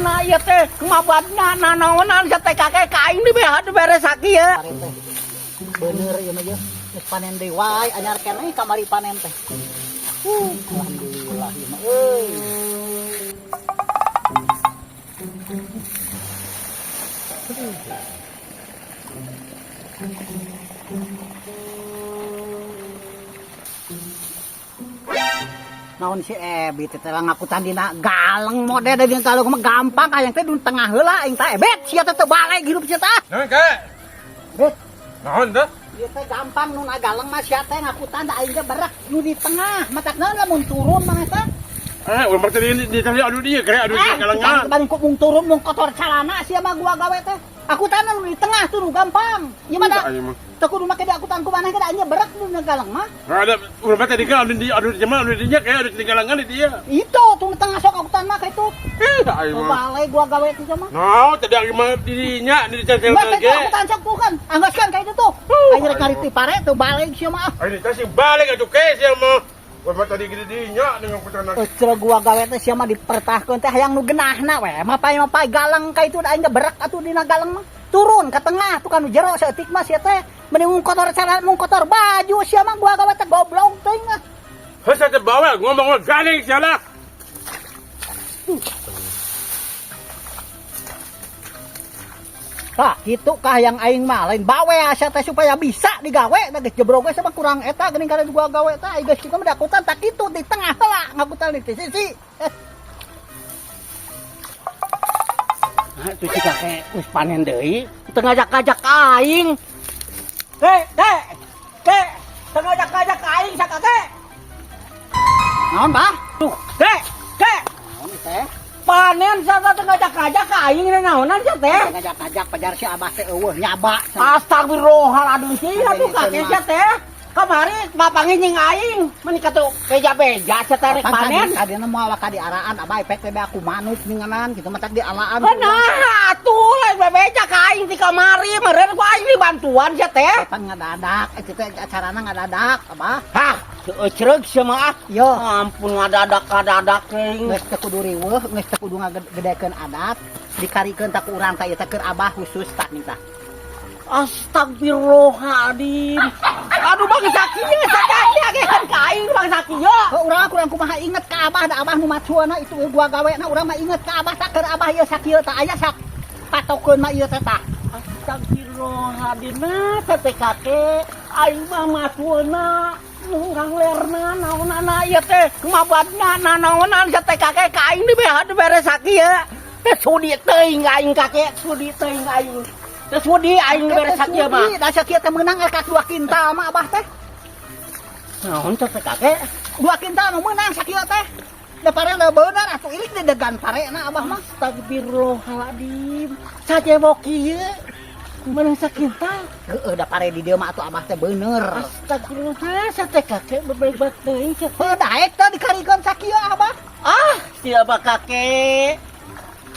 na ieu teh kumabadna nanaonan sa teh kakek ka aing dibere sakieu. Bener ieu mah ye. Geus panen deui wae anyar keneh kamari panen teh. Alhamdulillah ieu mah euy. Naon si Ebi teh lah ngakutan dina galeng mode da dina kalau mah gampang kayang teh dun tengah heula aing teh bet sia teh teu balik hirup sia teh. Naon ke? Bet Naon teh? ieu teh gampang nu galeng mah sia teh ngakutan da aing teh berak nu di tengah matakna lamun turun mah teh. Urang teh di tali adu dia kere adu di kalangan. Bani ku mung turun mung kotor calana sia mah gua gawe teh. Akutan nu di tengah tuh nu gampang. Ieu mah da teu kudu make di akutan ku maneh da anya berak nu galeng mah. Ada urang teh di adu di jemaah adu di nya kaya adu di kalangan di dia. Itu tuh di tengah sok akutan mah kitu. Ayo mah. Balai gua gawe teh mah. No, teh mah di nya di cancel Mata ge. aku tancap tuh kan, anggaskan kayak itu tuh. Ayo rek cari pare tuh balik sih mah. Ini teh sing balik atuh ke sia mah. Urang tadi gede di nya dengan putrana. Euceur gua gawe teh sia mah dipertahkeun teh hayang nu geunahna we. Mapai galang ka itu da aing berak atuh dina galang mah. Turun ke tengah tuh kan nu jero saeutik mah sia teh. Mending mung kotor cara mung kotor baju sia mah gua gawe teh goblok teuing mah. Heuh teh bawa ngomong galing sia lah. Tah, kitu kah yang aing mah lain bawe asa teh supaya bisa digawe da geus jebrog sama kurang eta geuning kana gua gawe teh ai geus kitu mah dakutan tak kitu di tengah heula ngakutan di sisi. Nah, itu si kakek geus panen deui teu ngajak-ngajak aing. Teh, teu ngajak-ngajak aing sa kakek. Naon, Bah? Tuh, teh. Naon teh? Panen sa teu ngajak-ngajak aing naonan sa teh. Ngajak-ngajak pajar si Abah teh eueuh nyaba. Astagfirullahaladzim sih atuh kakek sia teh. Kamari bapange nying aing menikah tuh beja-beja sia teh rek panen. Kadina moal ka di araan Abah epek teh aku manuk ninganan kitu mah tak di alaan. Nah, atuh lain bebeja ka aing ti kamari meureun ku aing dibantuan sia teh. Kapan ngadadak itu teh acarana ngadadak Abah. Hah, ceureuh sia mah. Yo, Ampun ngadadak teuing. geus teu kudu riweuh, geus teu kudu ngagedekeun adat, dikarikeun tak urang teh ieu teh keur Abah khusus tak nita. Astagfirullahaladzim. Aduh bang sakieu sadaya gehan ka aing bang sakieu. Urang kurang kumaha inget ka Abah da Abah nu macuana itu gua gawena urang mah inget ka Abah tak keur Abah ieu sakieu tah aya sak patokeun mah ieu teh tah. Astagfirullahaladzim nah teh kakek aing mah macuana nunggang lerna naonana ieu teh kumabadna nanaonan sa teh kakek ka aing dibere sakieu. Teh sudi teuing aing kakek, sudi teuing aing. Teh sudi aing dibere sakieu mah. Da sakieu teh meunang ka 2 kintal mah Abah teh. Naon teh kakek? 2 kintal nu meunang sakieu teh. Da pare da beunang atuh ilik di degan parena Abah mah. Astagfirullahaladzim. Sajewok ieu meunang sakintal. Heeh da pare di dieu mah atuh Abah teh bener. Astagfirullah, sa teh kakek bebebat teuing sa teh. Daek teh dikarikeun sakieu Abah. Ah, siapa kakek?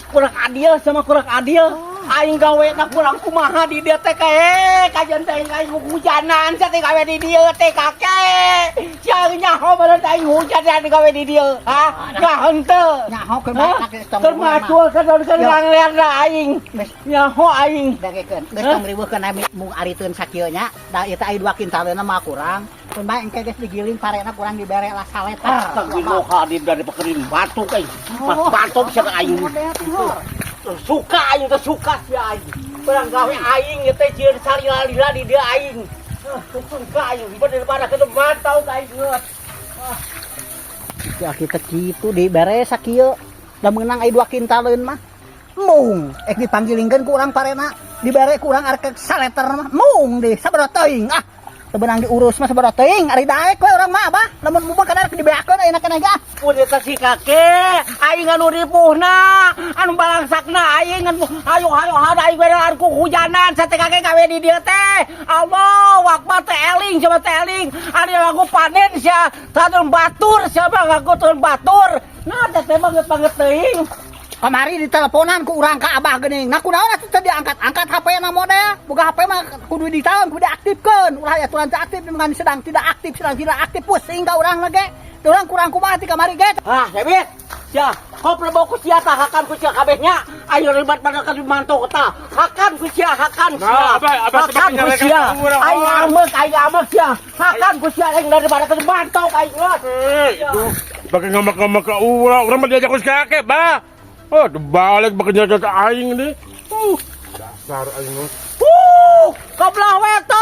Kurang adil sama kurang adil. Aing gawe na kurang kumaha di dia teh kae. Kajian teh aing hujanan sa teh gawe di dia teh kakek. Sia nyaho bener teh aing hujan di gawe di dia. Ha? Nyaho teu. Nyaho keur bae tong. Keur macul keur ngangler da aing. Nyaho aing. Dagekeun. Geus tong riweuhkeun ami mung ariteun sakieu nya. Da ieu teh aya 2 kintalna mah kurang. Mun bae engke geus digiling parena kurang dibere lah saleta. Astagfirullahaladzim dari pekerin batu kayak batu bisa ke aing. Suka aing teh suka si aing. Barang gawe aing ieu teh cieun salila-lila di dia aing. Suka aing daripada ke mantau ka aing. Ya kita kitu dibere sakieu. Da meunang aya 2 kintalun mah. Mung ek dipanggilingkeun ku urang parena dibere ku urang arek saleter mah. Mung deui sabaraha teuing ah. Teu beunang diurus mah sabaraha teuing ari daek we urang mah Abah. Lamun mumpung kana dibeakeun ayeuna kana ge. Udah kasih kakek, aing anu ripuhna, anu balangsakna aing anu hayo aing beneran ku hujanan sa teh kakek gawe di dieu teh. Allahu Akbar teh eling coba teh eling. Ari aku panen sia, tadeun batur siapa ngaku turun batur. Nah teh mah geus banget teuing. Kamari diteleponan ku urang ka Abah geuning. Nah kunaon atuh teh diangkat-angkat HP-na mode. Boga HP mah kudu ditaon, kudu diaktifkeun. Ulah aturan teh aktif dengan sedang tidak aktif pusing ka urang lagi. Teu urang kurang kumaha ti kamari ge. Ah, Debit. Sia, kau prebo ku sia tahakan ku sia kabehnya. Ayo ribat pada ka manto kata. Hakan ku sia, hakan sia. Nah, apa Hakan ku sia. Ayo amek sia. Hakan ku sia yang daripada ka manto ayo. Itu pakai ngamak-ngamak ke orang mah diajak us kakek, bah. Oh, balik pakai jaga ke aing deh. Dasar aing mah. Kablah weto.